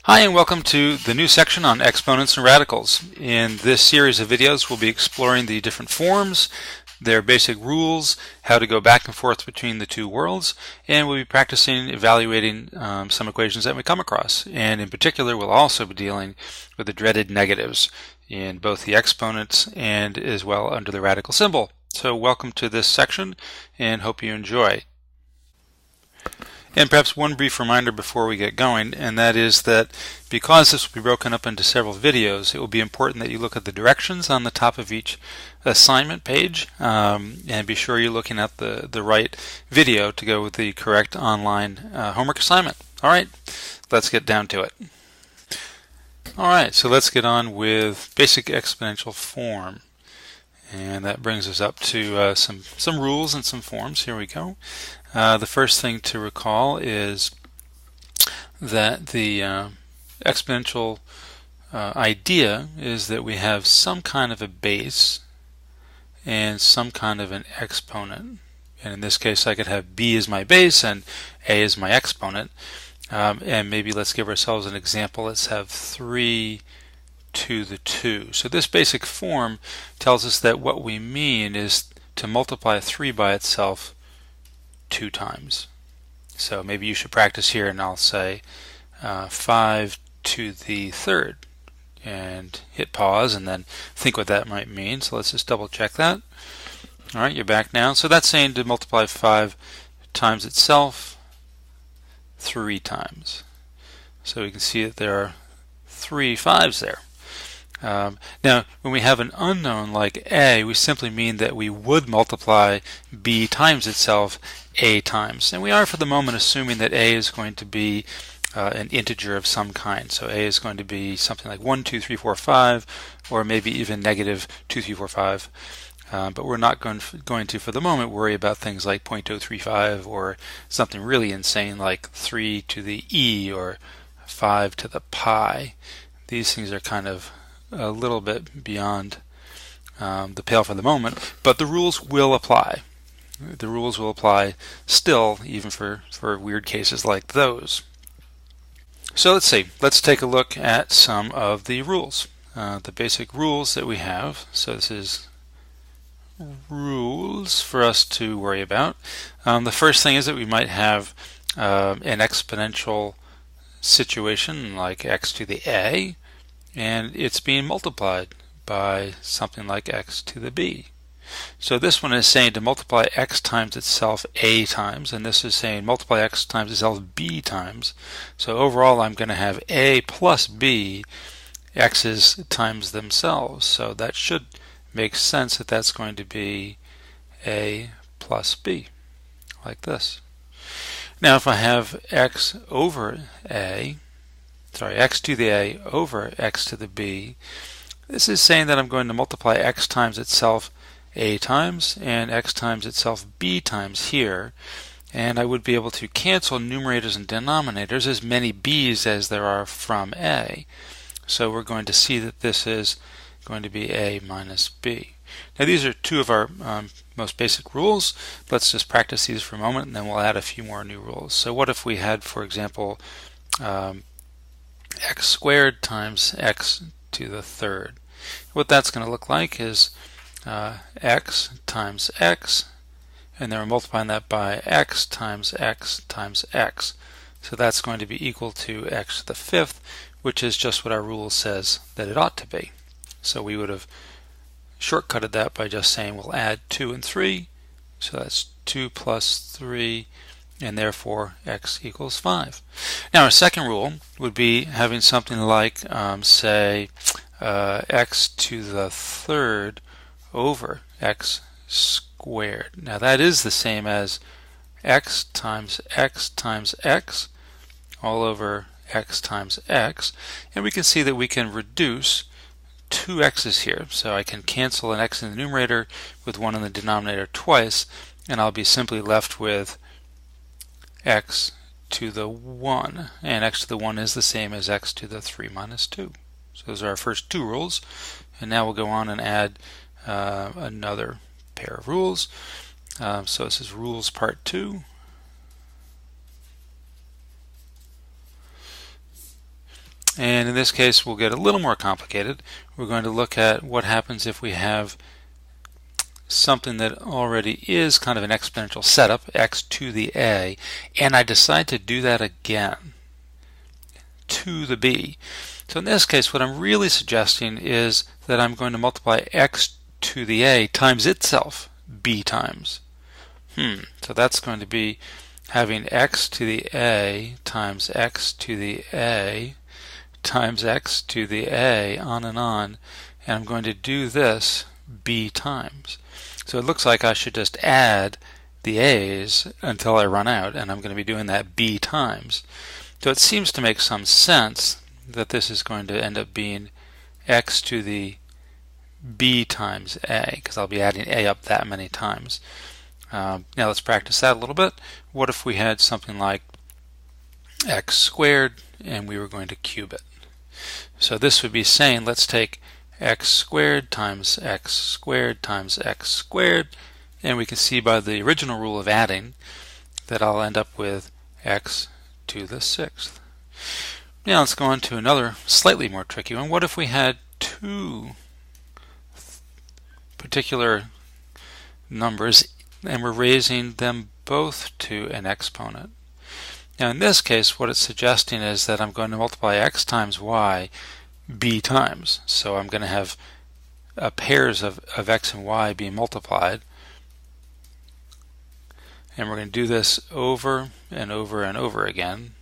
Hi and welcome to the new section on exponents and radicals. In this series of videos we'll be exploring the different forms, their basic rules, how to go back and forth between the two worlds, and we'll be practicing evaluating some equations that we come across. And in particular we'll also be dealing with the dreaded negatives in both the exponents and as well under the radical symbol. So welcome to this section and hope you enjoy. And perhaps one brief reminder before we get going, and that is that because this will be broken up into several videos, it will be important that you look at the directions on the top of each assignment page, and be sure you're looking at the right video to go with the correct online homework assignment. Alright, let's get down to it. Alright, so let's get on with basic exponential form. And that brings us up to some rules and some forms. Here we go. The first thing to recall is that the exponential idea is that we have some kind of a base and some kind of an exponent. And in this case I could have b as my base and a as my exponent. And maybe let's give ourselves an example. Let's have 3 to the 2. So this basic form tells us that what we mean is to multiply 3 by itself 2 times. So maybe you should practice here, and I'll say 5 to the third and hit pause and then think what that might mean. So let's just double check that. Alright, you're back now. So that's saying to multiply 5 times itself 3 times. So we can see that there are 3 5s there. Now, when we have an unknown like a, we simply mean that we would multiply b times itself a times. And we are for the moment assuming that a is going to be an integer of some kind. So a is going to be something like 1, 2, 3, 4, 5, or maybe even negative 2, 3, 4, 5. But we're not going to, for the moment, worry about things like 0.035 or something really insane like 3 to the e or 5 to the pi. These things are kind of a little bit beyond the pale for the moment, but the rules will apply. The rules will apply still, even for weird cases like those. So let's see. Let's take a look at some of the rules. The basic rules that we have. So this is rules for us to worry about. The first thing is that we might have an exponential situation like x to the a, and it's being multiplied by something like x to the b. So this one is saying to multiply x times itself a times, and this is saying multiply x times itself b times. So overall I'm going to have a plus b x's times themselves. So that should make sense that that's going to be a plus b, like this. Now if I have x over a, x to the a over x to the b, this is saying that I'm going to multiply x times itself a times and x times itself b times here, and I would be able to cancel numerators and denominators, as many b's as there are from a. So we're going to see that this is going to be a minus b. Now these are two of our most basic rules. Let's just practice these for a moment and then we'll add a few more new rules. So what if we had, for example, x squared times x to the third? What that's going to look like is x times x, and then we're multiplying that by x times x times x. So that's going to be equal to x to the fifth, which is just what our rule says that it ought to be. So we would have shortcutted that by just saying we'll add 2 and 3, so that's 2 plus 3, and therefore x equals 5. Now our second rule would be having something like, say, x to the third over x squared. Now that is the same as x times x times x all over x times x, and we can see that we can reduce 2 x's here. So I can cancel an x in the numerator with 1 in the denominator twice, and I'll be simply left with x to the 1, and x to the 1 is the same as x to the 3 minus 2. So those are our first two rules, and now we'll go on and add another pair of rules. So this is rules part 2. And in this case, we'll get a little more complicated. We're going to look at what happens if we have something that already is kind of an exponential setup, x to the a, and I decide to do that again to the b. So in this case, what I'm really suggesting is that I'm going to multiply x to the a times itself, b times. So that's going to be having x to the a times x to the a times x to the a, on, and I'm going to do this b times. So it looks like I should just add the a's until I run out, and I'm going to be doing that b times. So it seems to make some sense that this is going to end up being x to the b times a, because I'll be adding a up that many times. Now let's practice that a little bit. What if we had something like x squared and we were going to cube it? So this would be saying, let's take x squared times x squared times x squared, and we can see by the original rule of adding that I'll end up with x to the sixth. Now let's go on to another slightly more tricky one. What if we had two particular numbers and we're raising them both to an exponent? Now in this case, what it's suggesting is that I'm going to multiply x times y b times. So I'm going to have pairs of x and y being multiplied. And we're going to do this over and over and over again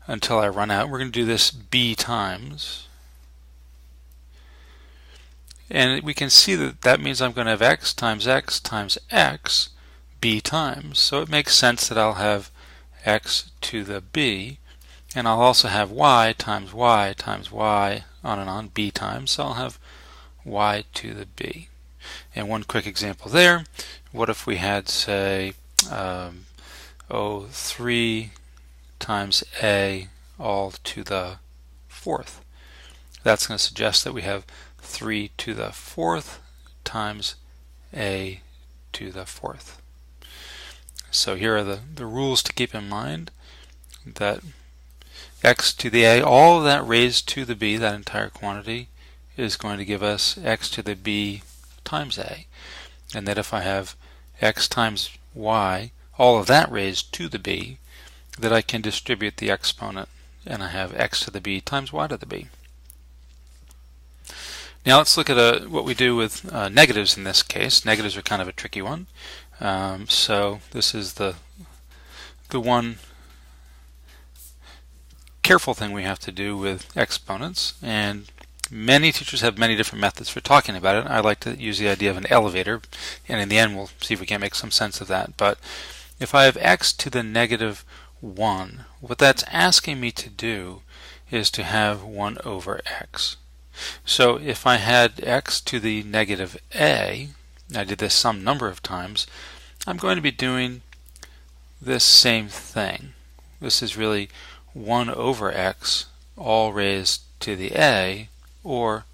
until I run out. We're going to do this b times. And we can see that that means I'm going to have x times x b times. So it makes sense that I'll have x to the b, and I'll also have y times y times y, on and on, b times. So I'll have y to the b. And one quick example there, what if we had, say, 3 times a all to the fourth? That's going to suggest that we have 3 to the fourth times a to the fourth. So here are the rules to keep in mind, that x to the a, all of that raised to the b, that entire quantity, is going to give us x to the b times a. And that if I have x times y, all of that raised to the b, that I can distribute the exponent, and I have x to the b times y to the b. Now let's look at what we do with negatives in this case. Negatives are kind of a tricky one. So this is the one careful thing we have to do with exponents, and many teachers have many different methods for talking about it. I like to use the idea of an elevator, and in the end we'll see if we can make some sense of that. But if I have x to the negative 1, what that's asking me to do is to have 1 over x. So if I had x to the negative a, I did this some number of times, I'm going to be doing this same thing. This is really 1 over x all raised to the a, or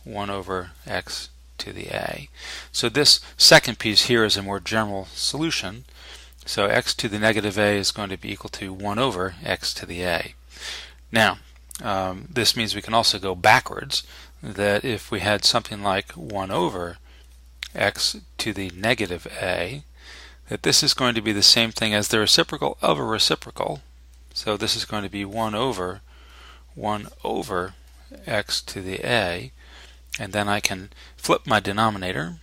1 over x to the a. So this second piece here is a more general solution. So x to the negative a is going to be equal to 1 over x to the a. Now, this means we can also go backwards, that if we had something like 1 over x to the negative a, that this is going to be the same thing as the reciprocal of a reciprocal. So this is going to be 1 over x to the a, and then I can flip my denominator,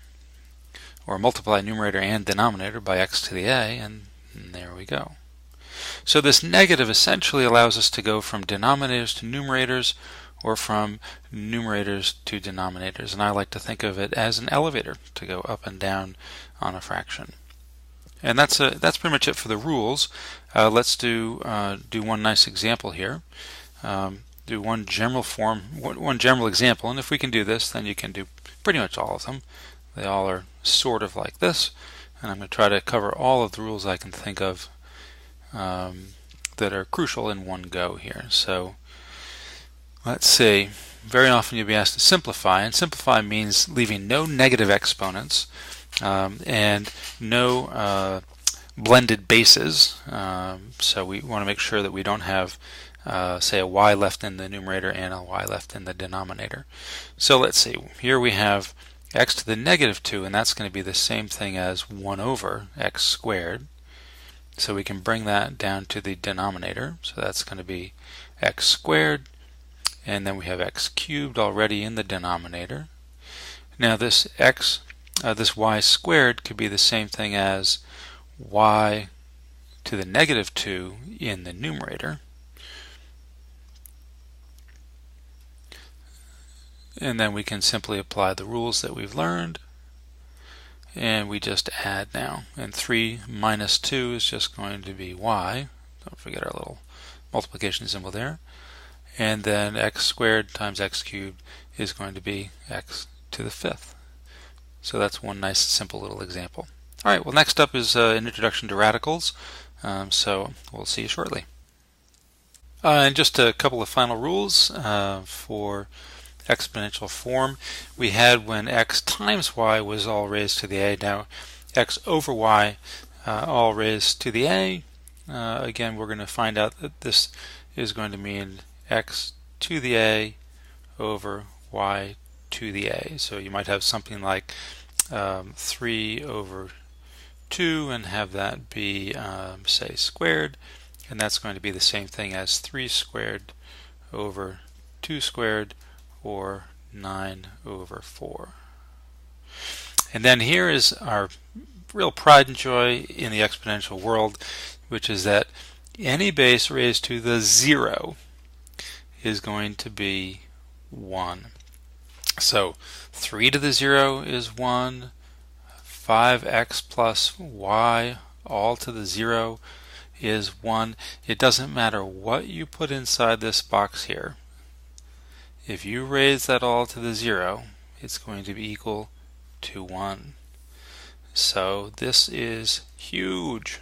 or multiply numerator and denominator by x to the a, and there we go. So this negative essentially allows us to go from denominators to numerators, or from numerators to denominators, and I like to think of it as an elevator to go up and down on a fraction. And that's pretty much it for the rules. Let's do one nice example here. Do one general example, and if we can do this, then you can do pretty much all of them. They all are sort of like this, and I'm going to try to cover all of the rules I can think of that are crucial in one go here. So let's see. Very often you'll be asked to simplify, and simplify means leaving no negative exponents and no blended bases. So we want to make sure that we don't have say a y left in the numerator and a y left in the denominator. So let's see, here we have x to the negative 2, and that's going to be the same thing as 1 over x squared. So we can bring that down to the denominator, so that's going to be x squared, and then we have x cubed already in the denominator. Now this y squared could be the same thing as y to the negative 2 in the numerator. And then we can simply apply the rules that we've learned, and we just add now. And 3 minus 2 is just going to be y. Don't forget our little multiplication symbol there. And then x squared times x cubed is going to be x to the 5th. So that's one nice simple little example. All right, well, next up is an introduction to radicals. So we'll see you shortly. And just a couple of final rules for exponential form. We had when x times y was all raised to the a. Now x over y all raised to the a. Again, we're going to find out that this is going to mean x to the a over y to the a. So you might have something like 3 over 2 and have that be say squared, and that's going to be the same thing as 3 squared over 2 squared, or 9 over 4. And then here is our real pride and joy in the exponential world, which is that any base raised to the 0 is going to be 1. So 3 to the 0 is 1, 5x plus y all to the 0 is 1. It doesn't matter what you put inside this box here. If you raise that all to the 0, it's going to be equal to 1. So this is huge.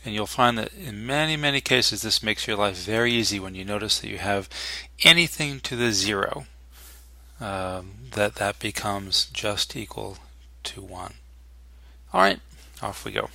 And you'll find that in many cases this makes your life very easy when you notice that you have anything to the 0, that becomes just equal to 1. Alright, off we go.